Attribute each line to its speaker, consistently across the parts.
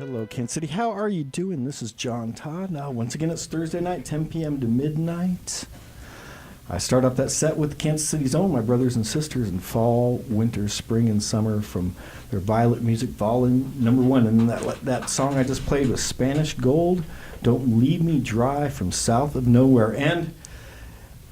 Speaker 1: Hello, Kansas City. How are you doing? This is John Todd. Now, once again, it's Thursday night, 10 p.m. to midnight. I start off that set with Kansas City's own, my brothers and sisters, in fall, winter, spring, and summer from their Violet Music Volume #1. And that song I just played was Spanish Gold, Don't Leave Me Dry from South of Nowhere. And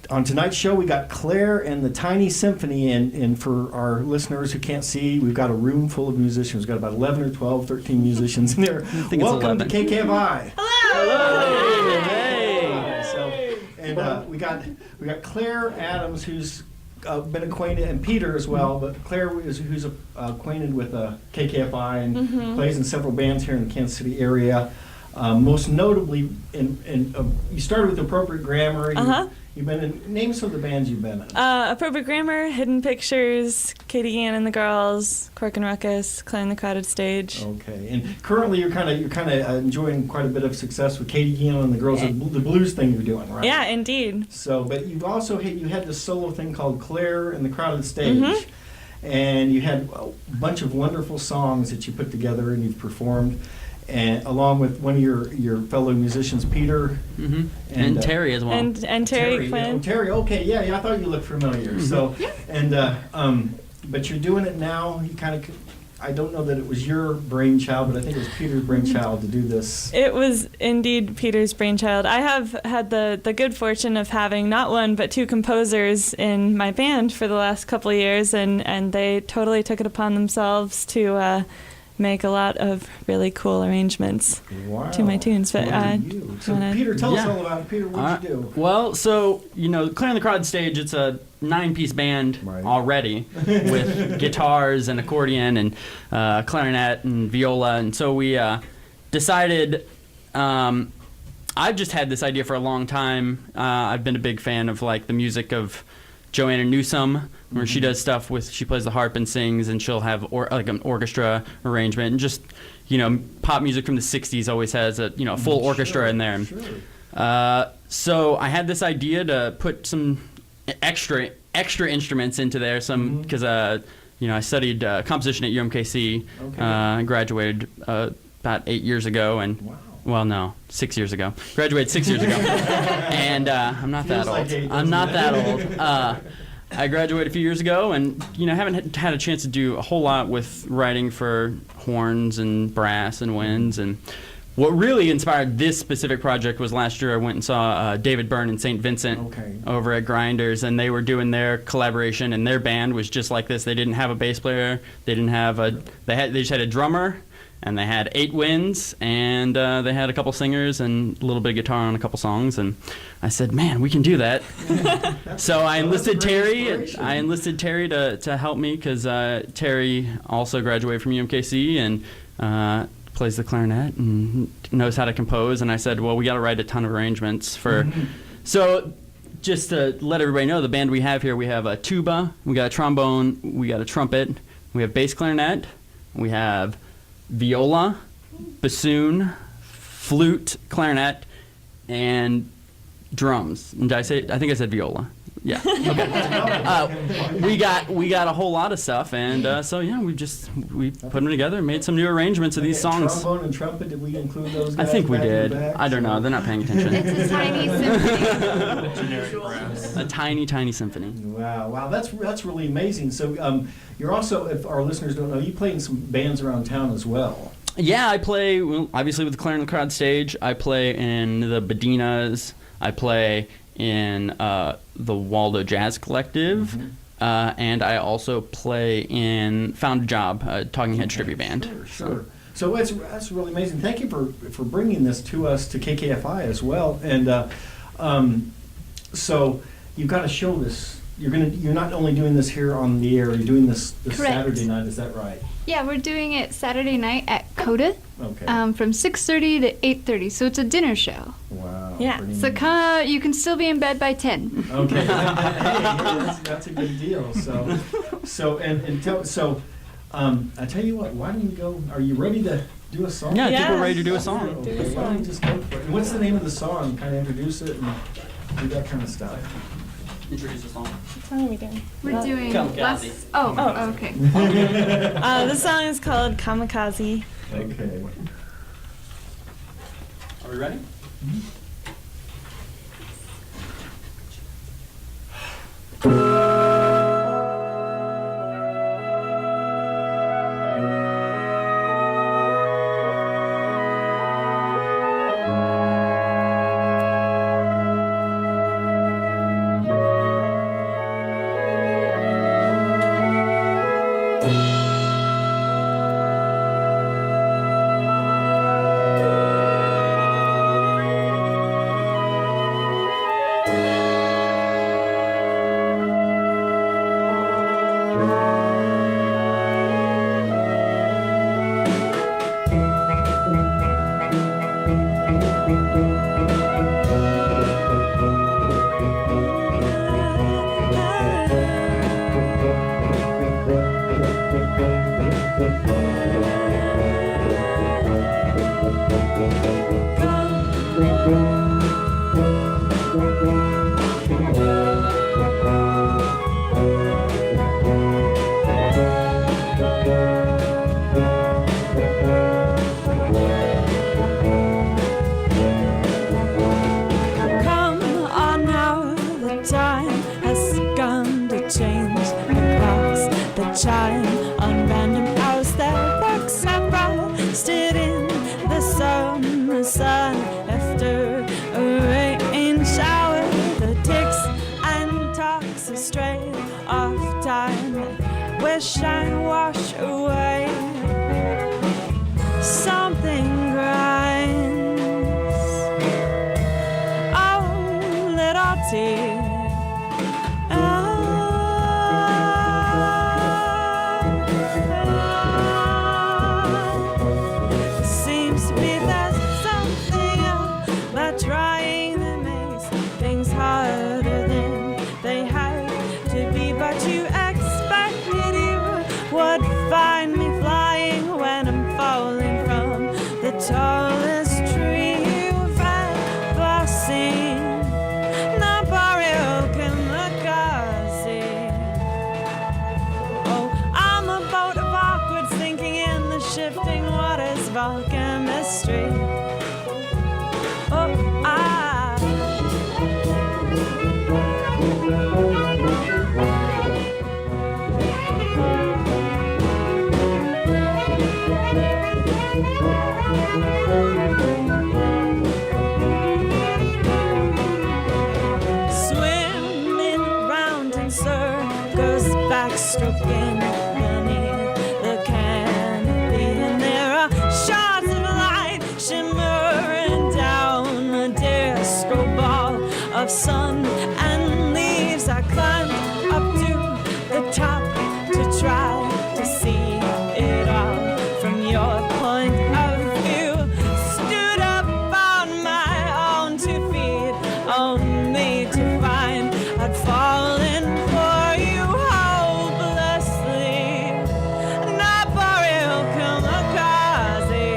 Speaker 1: on tonight's show, we got Claire and the Tiny Symphony, and for our listeners who can't see, we've got a room full of musicians. We've got about 11 or 12, 13 musicians in there. Welcome to KKFI.
Speaker 2: Hello!
Speaker 1: Hey! So, we got Claire Adams, who's been acquainted, and Peter as well, but Claire who's acquainted with KKFI and plays in several bands here in the Kansas City area. Most notably, you started with Appropriate Grammar. You've been in, name some of the bands you've been in.
Speaker 2: Appropriate Grammar, Hidden Pictures, Katie Gann and the Girls, Cork and Ruckus, Claire and the Crowded Stage.
Speaker 1: Okay, and currently you're kind of enjoying quite a bit of success with Katie Gann and the Girls, the blues thing you're doing, right?
Speaker 2: Yeah, indeed.
Speaker 1: So, but you've also had this solo thing called Claire and the Crowded Stage, and you had a bunch of wonderful songs that you put together and you've performed. And along with one of your fellow musicians, Peter,
Speaker 3: and Terry as well,
Speaker 2: and Terry Quinn.
Speaker 1: Yeah, Terry, okay, yeah, I thought you looked familiar. So, but you're doing it now. You kind of, I don't know that it was your brainchild, but I think it was Peter's brainchild to do this.
Speaker 2: It was indeed Peter's brainchild. I have had the good fortune of having not one but two composers in my band for the last couple of years, and they totally took it upon themselves to make a lot of really cool arrangements to my tunes. But
Speaker 1: so Peter, tell us all about it. Peter, what did you do?
Speaker 3: Well, so Claire and the Crowded Stage, it's a 9-piece band already with guitars and accordion and clarinet and viola, and so we decided. I've just had this idea for a long time. I've been a big fan of the music of Joanna Newsom, where she does stuff she plays the harp and sings, and she'll have an orchestra arrangement, and just pop music from the 60s always has a full orchestra in there. Sure. So I had this idea to put some extra instruments into there, because I studied composition at UMKC. I graduated about 8 years ago, and well, no, 6 years ago. Graduated 6 years ago, and I'm not that old. I'm not that old. I graduated a few years ago, and haven't had a chance to do a whole lot with writing for horns and brass and winds. And what really inspired this specific project was last year I went and saw David Byrne and St. Vincent over at Grinders, and they were doing their collaboration, and their band was just like this. They didn't have a bass player. They didn't have they just had a drummer. And they had 8 winds, and they had a couple singers and a little bit of guitar on a couple songs. And I said, "Man, we can do that." So I enlisted Terry. I enlisted Terry to help me, because Terry also graduated from UMKC and plays the clarinet and knows how to compose. And I said, "Well, we got to write a ton of arrangements for." So just to let everybody know, the band we have here, we have a tuba, we got a trombone, we got a trumpet, we have bass clarinet, we have viola, bassoon, flute, clarinet, and drums. And did I say? I think I said viola. Yeah. Okay. We got a whole lot of stuff, and we put them together and made some new arrangements of these songs.
Speaker 1: Trombone and trumpet. Did we include those guys?
Speaker 3: I think we did. I don't know. They're not paying attention.
Speaker 4: It's a tiny symphony.
Speaker 3: A tiny symphony.
Speaker 1: Wow, that's really amazing. So you're also, if our listeners don't know, you play in some bands around town as well.
Speaker 3: Yeah, I play obviously with the Claire and the Crowd Stage. I play in the Badinas. I play in the Waldo Jazz Collective, and I also play in Found a Job, a Talking Heads tribute band.
Speaker 1: Sure. So that's really amazing. Thank you for bringing this to us, to KKFI as well. And so you've got to show this. You're not only doing this here on the air. You're doing this Saturday night. Is that right?
Speaker 4: Yeah, we're doing it Saturday night at Coda.
Speaker 1: Okay.
Speaker 4: From 6:30 to 8:30. So it's a dinner show.
Speaker 1: Wow.
Speaker 2: Yeah.
Speaker 4: So you can still be in bed by 10.
Speaker 1: Okay. That's a good deal. So I tell you what. Why don't you go? Are you ready to do a song?
Speaker 3: Yeah, I think we're ready to do a song.
Speaker 1: Okay. Why don't you just go for it? And what's the name of the song? Kind of introduce it and do that kind of stuff.
Speaker 3: Introduce the song.
Speaker 2: What song are we doing?
Speaker 4: We're doing
Speaker 3: Kamikaze.
Speaker 4: Okay.
Speaker 2: The song is called Kamikaze.
Speaker 1: Okay.
Speaker 3: Are we ready?
Speaker 2: Come on now, the time has come to change the clocks that chime on random hours that works have rusted in the summer sun after a rain shower. The ticks and talks are straight off time. Wish I wash away. Something grinds. Oh, little tea. Seems to be there's something about trying that makes things harder than they have to be. But you expected you would find me flying when I'm falling from the tallest tree you've ever seen. Oh, I'm a boat of awkward thinking in the shifting waters of all chemistry. Oh, swimming round in circles, backstroking beneath the canopy, and there are shards of light shimmering down a disco ball of sun and leaves. I climbed up to the top to try to see it all from your point of view. Stood up on my own 2 feet, only to find I'd fallen for you hopelessly. Not boreal kamikaze.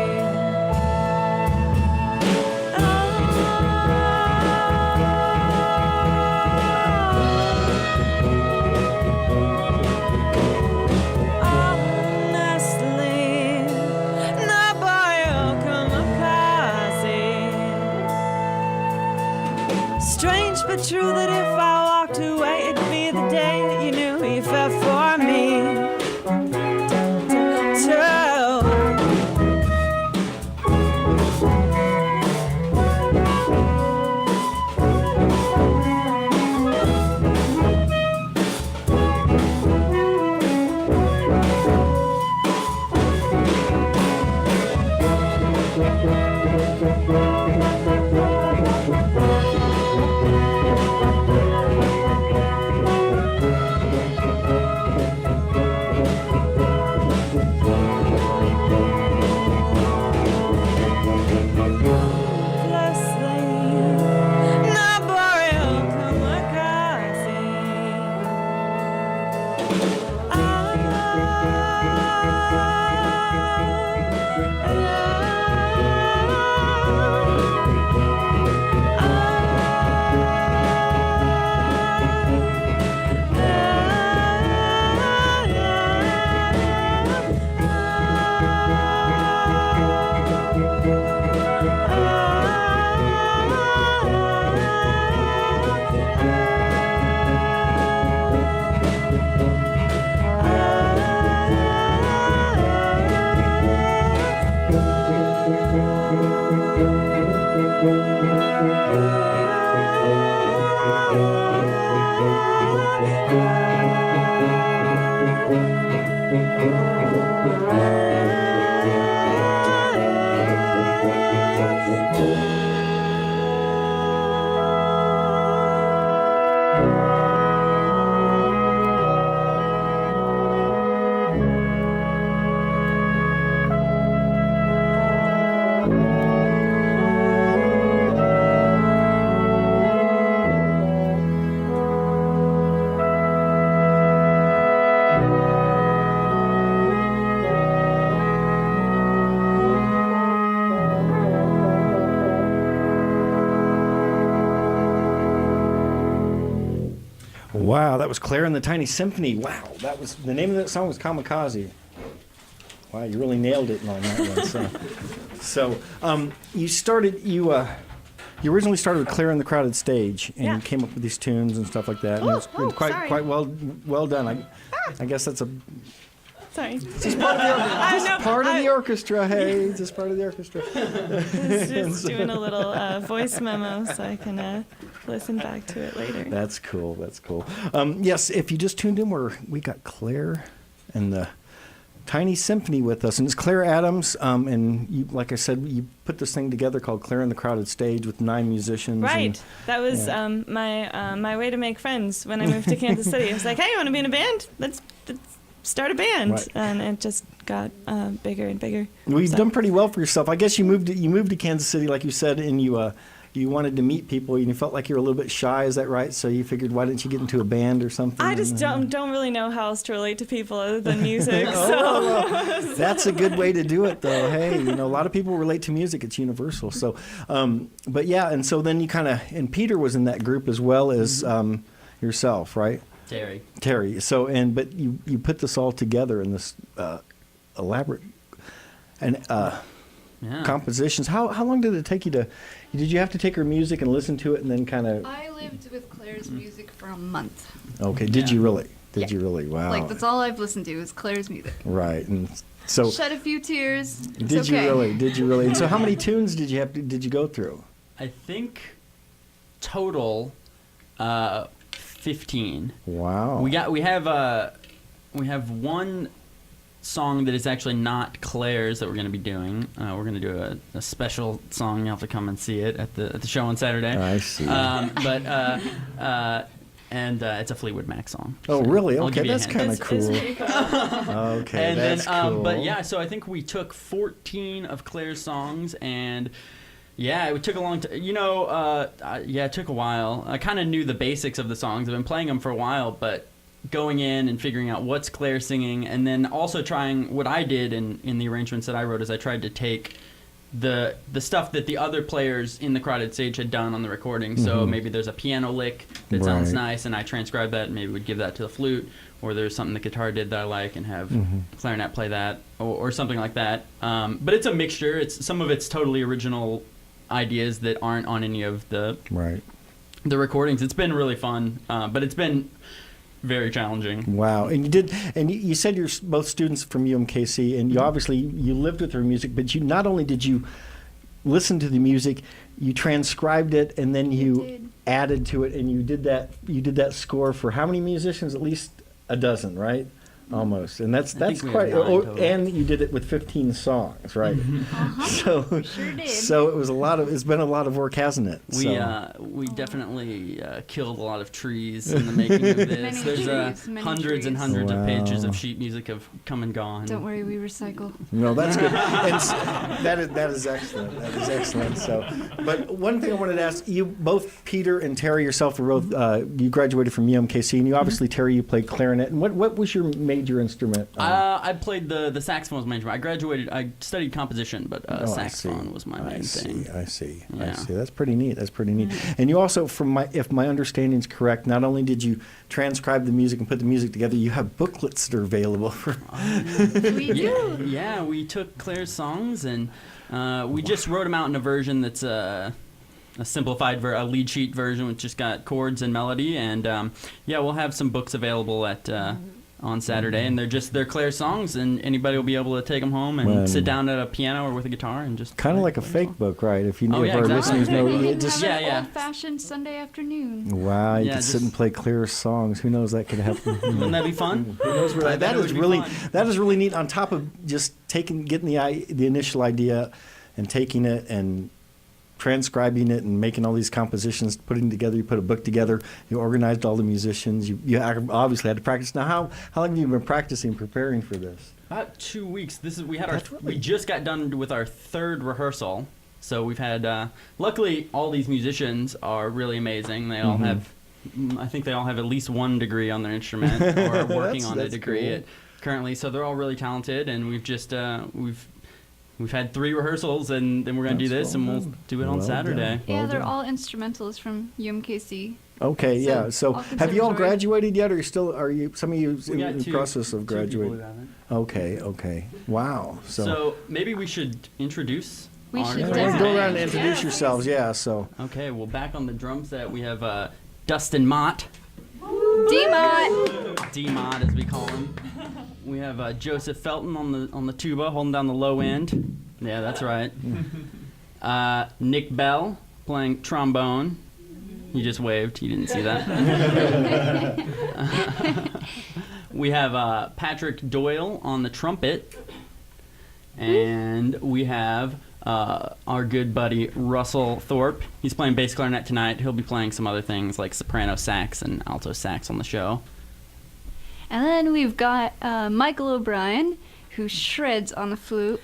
Speaker 2: Honestly, not boreal kamikaze. Strange but true that if I walked away, it'd be the day that you knew you fell for me. True.
Speaker 1: Wow, that was Claire and the Tiny Symphony. Wow, that was the name of that song was Kamikaze. Wow, you really nailed it on that one. You originally started with Claire and the Crowded Stage, and
Speaker 2: Yeah.
Speaker 1: you came up with these tunes and stuff like that. And
Speaker 2: Oh,
Speaker 1: it's
Speaker 2: oh,
Speaker 1: quite
Speaker 2: sorry.
Speaker 1: quite well done. I guess that's a
Speaker 2: Sorry.
Speaker 1: part of the orchestra. Hey, it's just part of the orchestra.
Speaker 2: Just doing a little voice memo so I can listen back to it later.
Speaker 1: That's cool. That's cool. Yes, if you just tuned in, we got Claire and the Tiny Symphony with us, and it's Claire Adams. And you, like I said, you put this thing together called Claire and the Crowded Stage with 9 musicians.
Speaker 2: Right. That was
Speaker 1: yeah.
Speaker 2: my way to make friends when I moved to Kansas City. I was like, hey, you want to be in a band? Let's start a band.
Speaker 1: Right.
Speaker 2: And it just got bigger and bigger.
Speaker 1: Well, you've
Speaker 2: So-
Speaker 1: done pretty well for yourself. I guess you moved to Kansas City, like you said, and you wanted to meet people, and you felt like you were a little bit shy. Is that right? So you figured, why didn't you get into a band or something?
Speaker 2: I just don't really know how else to relate to people other than music.
Speaker 1: Well, that's a good way to do it, though. Hey, a lot of people relate to music. It's universal. So, but yeah, and so then you and Peter was in that group as well as yourself, right? Terry. So, but you put this all together in this elaborate and compositions. How long did it take you to? Did you have to take her music and listen to it and then kind of?
Speaker 4: I lived with Claire's music for a month.
Speaker 1: Okay. Did you really?
Speaker 4: Yeah.
Speaker 1: You really? Wow.
Speaker 4: Like, that's all I've listened to is Claire's music.
Speaker 1: Right. And so.
Speaker 4: Shed a few tears. It's
Speaker 1: Did
Speaker 4: okay.
Speaker 1: you really? Did you really? And so, how many tunes did you go through?
Speaker 3: I think total 15.
Speaker 1: Wow.
Speaker 3: We have one song that is actually not Claire's that we're going to be doing. We're going to do a special song. You'll have to come and see it at the show on Saturday.
Speaker 1: I see.
Speaker 3: And it's a Fleetwood Mac song.
Speaker 1: Oh,
Speaker 3: So
Speaker 1: really?
Speaker 3: I'll
Speaker 1: Okay,
Speaker 3: give you a
Speaker 1: that's
Speaker 3: hint.
Speaker 1: kind of
Speaker 2: It's
Speaker 1: cool.
Speaker 2: pretty cool.
Speaker 1: Okay,
Speaker 3: And
Speaker 1: that's
Speaker 3: then,
Speaker 1: cool.
Speaker 3: but yeah, so I think we took 14 of Claire's songs, and yeah, it took a long time. It took a while. I kind of knew the basics of the songs. I've been playing them for a while, but going in and figuring out what's Claire singing, and then also trying what I did in the arrangements that I wrote is I tried to take the stuff that the other players in the Crowded Stage had done on the recording. So maybe there's a piano lick that sounds
Speaker 1: Right.
Speaker 3: nice, and I transcribe that, and maybe we'd give that to the flute, or there's something the guitar did that I like, and have clarinet play that, or something like that. But it's a mixture. Some of it's totally original ideas that aren't on any of the recordings. It's been really fun, but it's been very challenging.
Speaker 1: Wow. And you said you're both students from UMKC, and you obviously you lived with her music, but you not only did you listen to the music, you transcribed it, and then you
Speaker 4: did.
Speaker 1: added to it, and you did that score for how many musicians? At least a dozen, right? Almost. And that's
Speaker 3: think we
Speaker 1: quite
Speaker 3: have 9 total.
Speaker 1: and you did it with 15 songs, right? So
Speaker 4: Sure did.
Speaker 1: So it's been a lot of work, hasn't it?
Speaker 3: We definitely killed a lot of trees in the making of this.
Speaker 4: Many
Speaker 3: There's
Speaker 4: trees, many
Speaker 3: hundreds and
Speaker 4: trees.
Speaker 3: hundreds of pages
Speaker 1: Wow.
Speaker 3: of sheet music have come and gone.
Speaker 4: Don't worry, we recycle.
Speaker 1: No, that's good. And that is excellent. That is excellent. So, but one thing I wanted to ask you, both Peter and Terry, yourself were both you graduated from UMKC, and you obviously Terry, you played clarinet. And what was your major instrument?
Speaker 3: I played the saxophone was my instrument. I graduated. I studied composition, but
Speaker 1: I
Speaker 3: saxophone
Speaker 1: see.
Speaker 3: was my main thing.
Speaker 1: I see.
Speaker 3: Yeah.
Speaker 1: That's pretty neat. And you also, if my understanding is correct, not only did you transcribe the music and put the music together, you have booklets that are available for.
Speaker 4: We do.
Speaker 3: Yeah, we took Claire's songs and we just wrote them out in a version that's a simplified a lead sheet version, which just got chords and melody. And we'll have some books available at on Saturday, and they're Claire's songs, and anybody will be able to take them home and sit down at a piano or with a guitar and just
Speaker 1: Kind of like a fake book, right? If
Speaker 3: Oh, yeah,
Speaker 1: our
Speaker 3: exactly.
Speaker 1: listeners know,
Speaker 4: We
Speaker 1: it
Speaker 4: can
Speaker 1: just
Speaker 4: have an
Speaker 3: Yeah.
Speaker 4: old-fashioned Sunday afternoon.
Speaker 1: wow, you
Speaker 3: Yeah,
Speaker 1: could sit and
Speaker 3: just-
Speaker 1: play Claire's songs. Who knows that could happen?
Speaker 3: wouldn't that be fun?
Speaker 1: Who knows where
Speaker 3: I bet
Speaker 1: that
Speaker 3: it
Speaker 1: is
Speaker 3: would be
Speaker 1: really
Speaker 3: fun.
Speaker 1: that is really neat. On top of just getting the initial idea and taking it and transcribing it and making all these compositions, putting together. You put a book together. You organized all the musicians. You obviously had to practice. Now, how long have you been practicing, preparing for this?
Speaker 3: About 2 weeks.
Speaker 1: That's really-
Speaker 3: We just got done with our third rehearsal, so we've had. Luckily, all these musicians are really amazing. They all have. I think they all have at least one degree on their instrument or are working on a
Speaker 1: That's
Speaker 3: degree
Speaker 1: cool.
Speaker 3: currently. So they're all really talented, and we've just we've we've had 3 rehearsals, and then we're going to do
Speaker 1: That's
Speaker 3: this, and
Speaker 1: well
Speaker 3: we'll
Speaker 1: done.
Speaker 3: do it on
Speaker 1: Well
Speaker 3: Saturday.
Speaker 1: done.
Speaker 4: Yeah,
Speaker 1: Well
Speaker 4: they're
Speaker 1: done.
Speaker 4: all instrumentals from UMKC.
Speaker 1: Okay,
Speaker 4: So,
Speaker 1: yeah. So
Speaker 4: all
Speaker 1: have you all
Speaker 4: conservatory.
Speaker 1: graduated yet, or are you some of you
Speaker 3: We got
Speaker 1: in the
Speaker 3: 2
Speaker 1: process of
Speaker 3: 2 people
Speaker 1: graduating?
Speaker 3: who haven't.
Speaker 1: Okay. Wow.
Speaker 3: So maybe we should introduce
Speaker 4: We
Speaker 3: our
Speaker 4: should
Speaker 1: Yeah,
Speaker 3: third
Speaker 1: go
Speaker 3: band.
Speaker 1: around and introduce
Speaker 2: Yeah,
Speaker 1: yourselves. Yeah. So
Speaker 3: Okay, well, back on the drum set, we have Dustin Mott,
Speaker 4: D-Mott!
Speaker 3: D-Mott as we call him. We have Joseph Felton on the tuba, holding down the low end. Yeah, that's right. Nick Bell playing trombone. He just waved. You didn't see that. We have Patrick Doyle on the trumpet. And we have our good buddy Russell Thorpe. He's playing bass clarinet tonight. He'll be playing some other things like soprano sax and alto sax on the show.
Speaker 4: And then we've got Michael O'Brien, who shreds on the flute.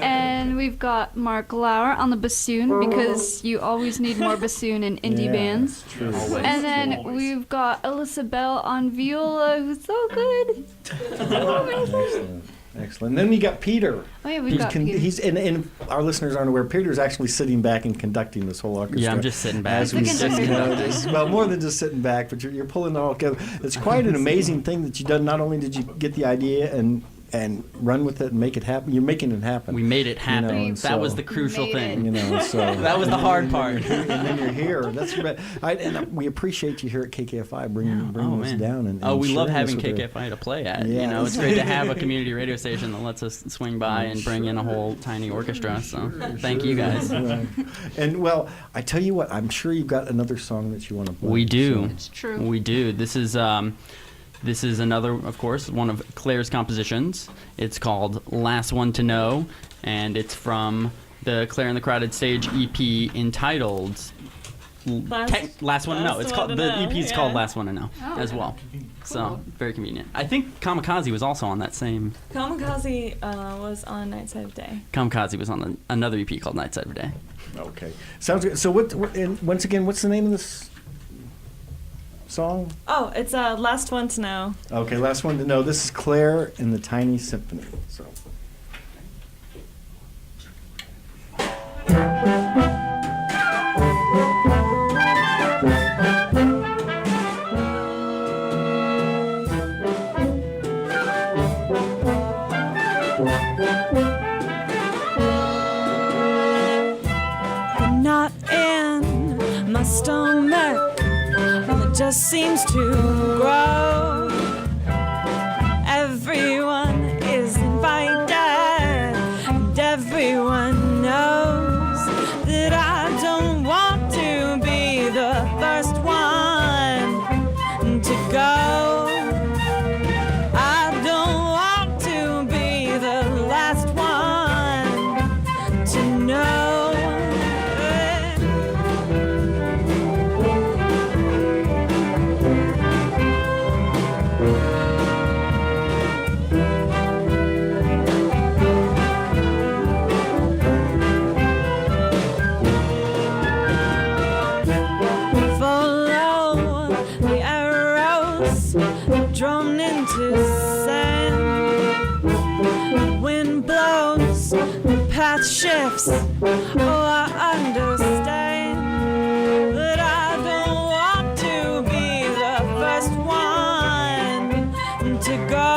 Speaker 4: And we've got Mark Lauer on the bassoon, because you always need more bassoon in indie
Speaker 1: yeah,
Speaker 4: bands.
Speaker 1: that's true.
Speaker 3: Always.
Speaker 4: And then we've got Alyssa Bell on viola, who's so good.
Speaker 1: Excellent. Then we got Peter.
Speaker 4: Oh yeah, we've got Peter.
Speaker 1: He's and our listeners aren't aware. Peter's actually sitting back and conducting this whole orchestra.
Speaker 3: Yeah, I'm just sitting back.
Speaker 1: As we
Speaker 4: Just
Speaker 1: sit,
Speaker 4: conducting.
Speaker 1: well, more than just sitting back, but you're pulling it all together. It's quite an amazing thing that you've done. Not only did you get the idea and run with it and make it happen, you're making it happen.
Speaker 3: We made it happen.
Speaker 1: You know, and
Speaker 3: that
Speaker 1: so-
Speaker 3: was the crucial
Speaker 4: Made
Speaker 3: thing.
Speaker 1: You know, so
Speaker 3: That was the hard part.
Speaker 1: And then you're here. That's right. We appreciate you here at KKFI bringing
Speaker 3: Oh,
Speaker 1: us
Speaker 3: man.
Speaker 1: down. And
Speaker 3: we love
Speaker 1: sharing this
Speaker 3: having
Speaker 1: with
Speaker 3: KKFI to play at.
Speaker 1: Yeah,
Speaker 3: You know, it's
Speaker 1: that's-
Speaker 3: great to have a community radio station that lets us swing by and bring in a whole tiny orchestra. So thank you guys.
Speaker 1: Right. And well, I tell you what, I'm sure you've got another song that you want to play.
Speaker 3: We do.
Speaker 4: It's true.
Speaker 3: We do. This is another, of course, one of Claire's compositions. It's called Last One to Know, and it's from the Claire and the Crowded Stage EP entitled Last One to Know.
Speaker 2: Last
Speaker 3: It's
Speaker 2: One
Speaker 3: called
Speaker 2: to
Speaker 3: the
Speaker 2: Know,
Speaker 3: EP is
Speaker 2: yeah.
Speaker 3: called Last One to Know
Speaker 4: Oh,
Speaker 3: as
Speaker 4: okay.
Speaker 3: well. So
Speaker 4: Cool.
Speaker 3: very convenient. I think Kamikaze was also on that same.
Speaker 2: Kamikaze was on Night Side of Day.
Speaker 3: Kamikaze was on another EP called Night Side of Day.
Speaker 1: Okay. Sounds good. So and once again, what's the name of this song?
Speaker 2: Oh, it's Last One to Know.
Speaker 1: Okay, last one to know. This is Claire and the Tiny Symphony. So.
Speaker 2: Not in my stomach, it just seems to grow. Everyone is invited, and everyone knows that I don't want to be the first one to go. I don't want to be the last one to know. Follow the arrows drawn into sand. The wind blows, the path shifts. Oh, I understand that I don't want to be the first one to go.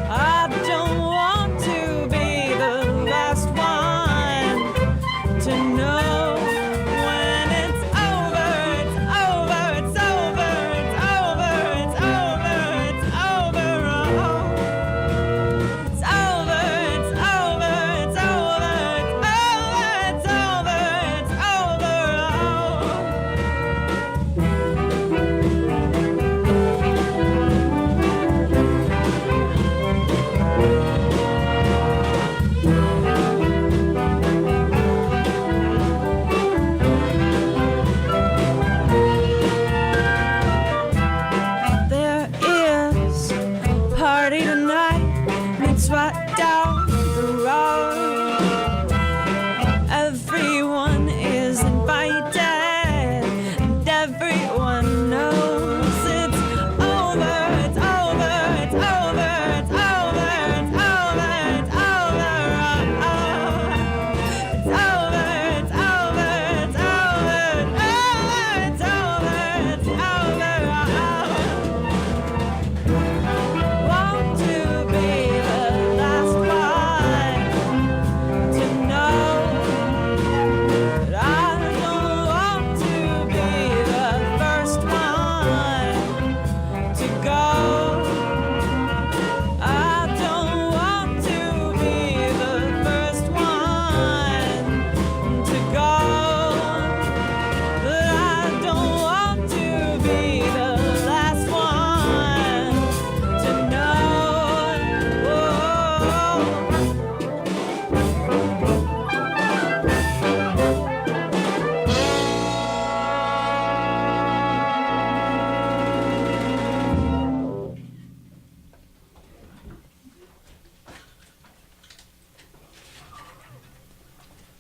Speaker 2: I don't want to be the last one to know. When it's over, it's over, it's over, it's over, it's over, it's over, oh. It's over, it's over, it's over, it's over.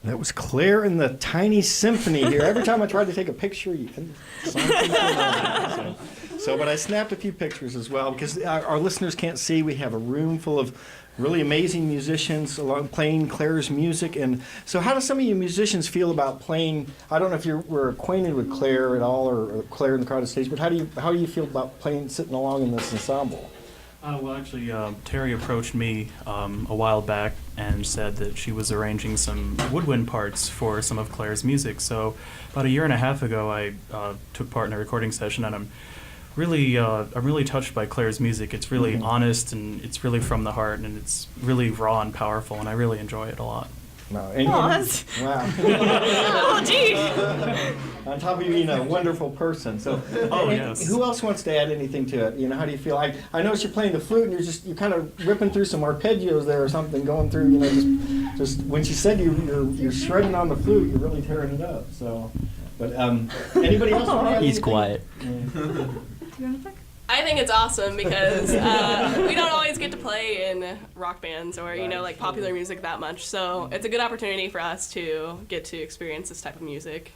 Speaker 1: That was Claire and the Tiny Symphony here. Every time I tried to take a picture, you couldn't. But I snapped a few pictures as well because our listeners can't see. We have a room full of really amazing musicians playing Claire's music. And so how do some of you musicians feel about playing? I don't know if we're acquainted with Claire at all or Claire in the Crowded Stage, but how do you feel about playing, sitting along in this ensemble?
Speaker 5: Well, actually, Terry approached me a while back and said that she was arranging some woodwind parts for some of Claire's music. So about a year and a half ago, I took part in a recording session, and I'm really touched by Claire's music. It's really honest, and it's really from the heart, and it's really raw and powerful, and I really enjoy it a lot.
Speaker 1: Wow.
Speaker 2: Wow. Oh, gee.
Speaker 1: On top of you being a wonderful person. So,
Speaker 5: Yes.
Speaker 1: Who else wants to add anything to it? How do you feel? I notice you're playing the flute and you're kind of ripping through some arpeggios there or something, going through. Just when she said you're shredding on the flute, you're really tearing it up. So, but anybody else want to add
Speaker 3: He's
Speaker 1: anything?
Speaker 3: quiet.
Speaker 4: Do you want to pick?
Speaker 6: I think it's awesome because we don't always get to play in rock bands or, like popular music that much. So it's a good opportunity for us to get to experience this type of music.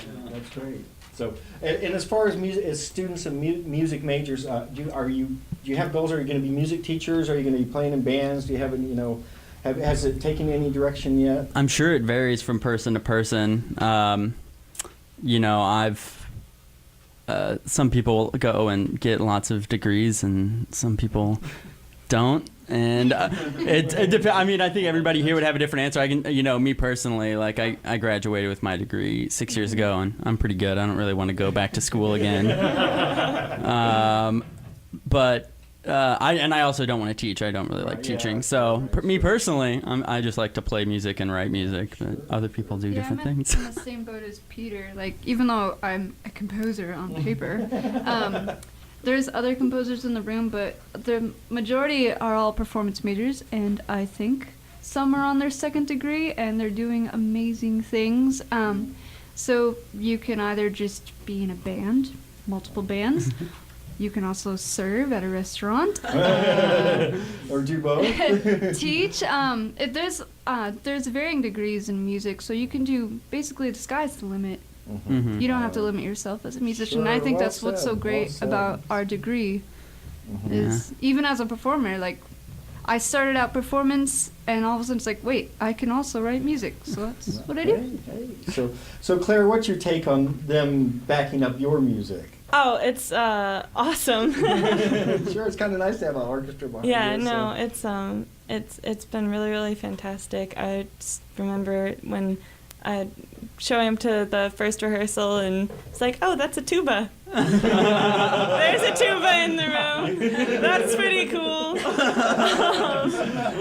Speaker 1: Yeah, that's great. So, and as far as music, as students and music majors, do you have goals? Are you going to be music teachers? Are you going to be playing in bands? Do you have any, has it taken any direction yet?
Speaker 3: I'm sure it varies from person to person. Some people go and get lots of degrees, and some people don't. And it depends. I mean, I think everybody here would have a different answer. I can, me personally, like I graduated with my degree 6 years ago, and I'm pretty good. I don't really want to go back to school again. But I also don't want to teach. I don't really like teaching. So me personally, I just like to play music and write music. But other people do different things.
Speaker 4: I'm in the same boat as Peter. Like, even though I'm a composer on paper, there's other composers in the room, but the majority are all performance majors, and I think some are on their second degree, and they're doing amazing things. So you can either just be in a band, multiple bands. You can also serve at a restaurant.
Speaker 1: Or do both?
Speaker 4: Teach. There's varying degrees in music, so you can do, basically, the sky's the limit.
Speaker 3: Mm-hmm.
Speaker 4: You don't have to limit yourself as a musician.
Speaker 1: Sure,
Speaker 4: And I think
Speaker 1: well
Speaker 4: that's what's
Speaker 1: said,
Speaker 4: so great
Speaker 1: well said.
Speaker 4: about our degree is even as a performer, like, I started out performance, and all of a sudden it's like, wait, I can also write music. So that's what I do.
Speaker 1: Hey. So Claire, what's your take on them backing up your music?
Speaker 2: Oh, it's awesome.
Speaker 1: Sure, it's kind of nice to have an orchestra behind
Speaker 2: Yeah,
Speaker 1: you.
Speaker 2: no,
Speaker 1: So.
Speaker 2: it's been really, really fantastic. I just remember when I showing up to the first rehearsal, and it's like, oh, that's a tuba. There's a tuba in the room. That's pretty cool.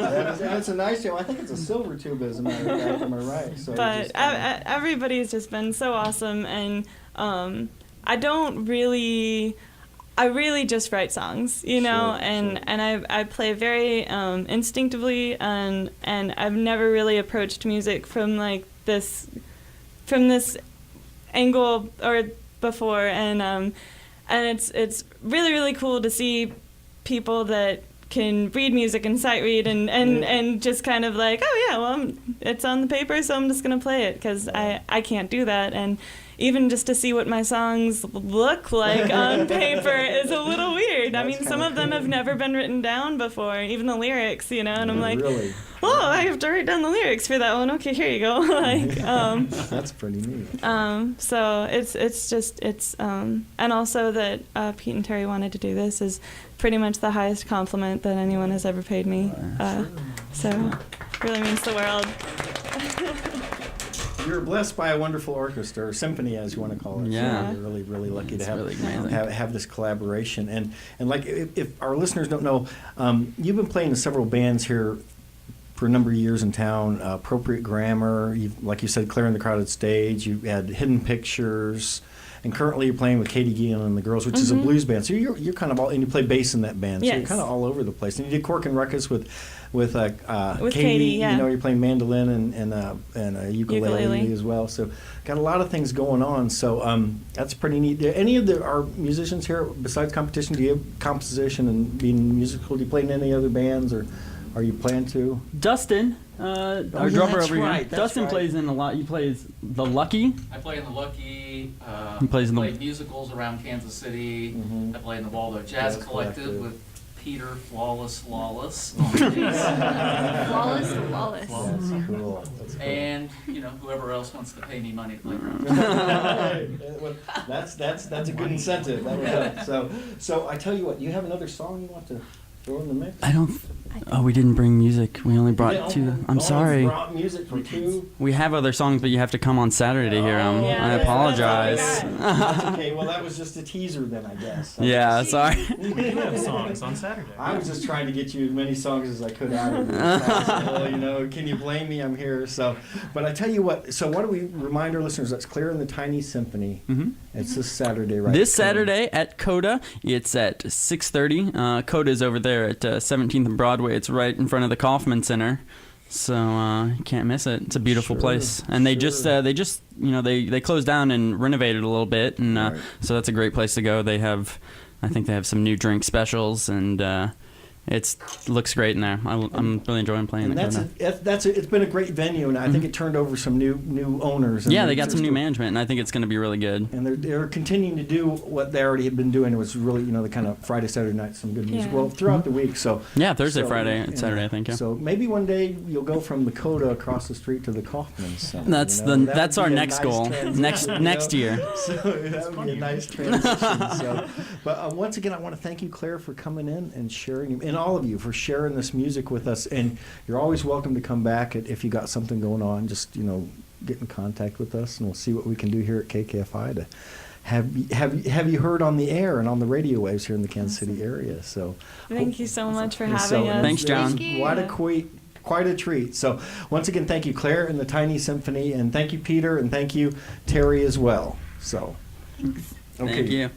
Speaker 1: That's a nice tuba. I think it's a silver tuba, as a matter of fact. Am I right? So
Speaker 2: But everybody's just been so awesome, and I really just write songs, and I play very instinctively, and I've never really approached music from this angle or before, and it's really, really cool to see people that can read music and sight read and just kind of like, oh yeah, well, it's on the paper, so I'm just gonna play it, because I can't do that. And even just to see what my songs look like on paper is a little weird.
Speaker 1: That's
Speaker 2: I mean, some of them have never been written down before, even the lyrics, and I'm like,
Speaker 1: really?
Speaker 2: oh, I have to write down the lyrics for that one. Okay, here you go.
Speaker 1: That's pretty neat.
Speaker 2: So it's and also that Pete and Terry wanted to do this is pretty much the highest compliment that anyone has ever paid me. So it really means the world.
Speaker 1: You're blessed by a wonderful orchestra, or symphony, as you want to call it.
Speaker 3: Yeah.
Speaker 1: So you're really, really lucky to
Speaker 3: It's
Speaker 1: have,
Speaker 3: really amazing.
Speaker 1: have this collaboration. And like, if our listeners don't know, you've been playing in several bands here for a number of years in town. Appropriate Grammar, like you said, Claire in the Crowded Stage. You had Hidden Pictures, and currently you're playing with Katie Geelan and the Girls, which is a blues band. So you're kind of all, and you play bass in that band. So you're
Speaker 2: Yes.
Speaker 1: kind of all over the place. And you did Cork and Ruckus with Katie.
Speaker 2: Katie, yeah.
Speaker 1: You're playing mandolin and a ukulele as well. So got a lot of things going on. So that's pretty neat. Any of our musicians here, besides competition, do you have composition and being musical? Do you play in any other bands, or are you planning to?
Speaker 3: Dustin Our
Speaker 1: yeah,
Speaker 3: drummer
Speaker 1: that's
Speaker 3: over
Speaker 1: right,
Speaker 3: here.
Speaker 1: that's
Speaker 3: Dustin
Speaker 1: right.
Speaker 3: plays in a lot. He plays the Lucky.
Speaker 7: I play in the Lucky.
Speaker 3: He plays in the-
Speaker 7: played musicals around Kansas City.
Speaker 1: Mhm.
Speaker 7: I play in the Waldo
Speaker 1: Jazz
Speaker 7: Jazz Collective
Speaker 1: Collective.
Speaker 7: with Peter Flawless Lawless.
Speaker 4: Flawless to Wallace.
Speaker 1: That's cool. That's cool.
Speaker 7: And, whoever else wants to pay me money to play drums.
Speaker 1: Well, that's a good incentive. That would help. So I tell you what, you have another song you want to throw in the mix?
Speaker 3: I don't. Oh, we didn't bring music. We only brought two. I'm sorry.
Speaker 1: Brought music for two.
Speaker 3: We have other songs, but you have to come on Saturday to hear them.
Speaker 2: Yeah,
Speaker 3: I
Speaker 2: that's
Speaker 3: apologize.
Speaker 2: all we
Speaker 1: That's okay. Well, that was just a teaser then, I guess.
Speaker 3: Yeah, sorry.
Speaker 5: We do have songs on Saturday.
Speaker 1: I was just trying to get you as many songs as I could out of you. as possible, can you blame me? I'm here. But I tell you what. So why don't we remind our listeners that's Claire and the Tiny Symphony.
Speaker 3: Mhm.
Speaker 1: It's this Saturday, right?
Speaker 3: This Saturday at Coda, it's at 6:30. Coda is over there at 17th and Broadway. It's right in front of the Kaufman Center, so you can't miss it. It's a beautiful
Speaker 1: Sure,
Speaker 3: place, and they just they closed down and renovated a little bit, and
Speaker 1: Right.
Speaker 3: so that's a great place to go. I think they have some new drink specials, and it looks great in there. I'm really enjoying playing
Speaker 1: And
Speaker 3: at Coda.
Speaker 1: it's been a great venue, and I think it turned over some new owners. And
Speaker 3: Yeah, they got some new management, and I think it's going to be really good.
Speaker 1: And they're continuing to do what they already had been doing. It was really, the kind of Friday, Saturday night, some good music.
Speaker 2: Yeah.
Speaker 1: Well, throughout the week. So
Speaker 3: Yeah, Thursday,
Speaker 1: so,
Speaker 3: Friday,
Speaker 1: and-
Speaker 3: and Saturday, I think. Yeah.
Speaker 1: So maybe one day you'll go from the Coda across the street to the Kaufman Center.
Speaker 3: That's
Speaker 1: That would
Speaker 3: our
Speaker 1: be a
Speaker 3: next
Speaker 1: nice
Speaker 3: goal.
Speaker 1: transition,
Speaker 3: Next year.
Speaker 1: So that would be a nice transition. But once again, I want to thank you, Claire, for coming in and sharing, and all of you for sharing this music with us. And you're always welcome to come back if you got something going on. Just get in contact with us, and we'll see what we can do here at KKFI to have you heard on the air and on the radio waves here in the Kansas City area. So
Speaker 2: Thank you so much for
Speaker 1: and
Speaker 2: having us.
Speaker 3: Thanks, John.
Speaker 4: Thank you.
Speaker 1: Quite a treat. So once again, thank you, Claire and the Tiny Symphony, and thank you, Peter, and thank you, Terry, as well. So,
Speaker 4: Thanks.
Speaker 1: okay.
Speaker 3: Thank you.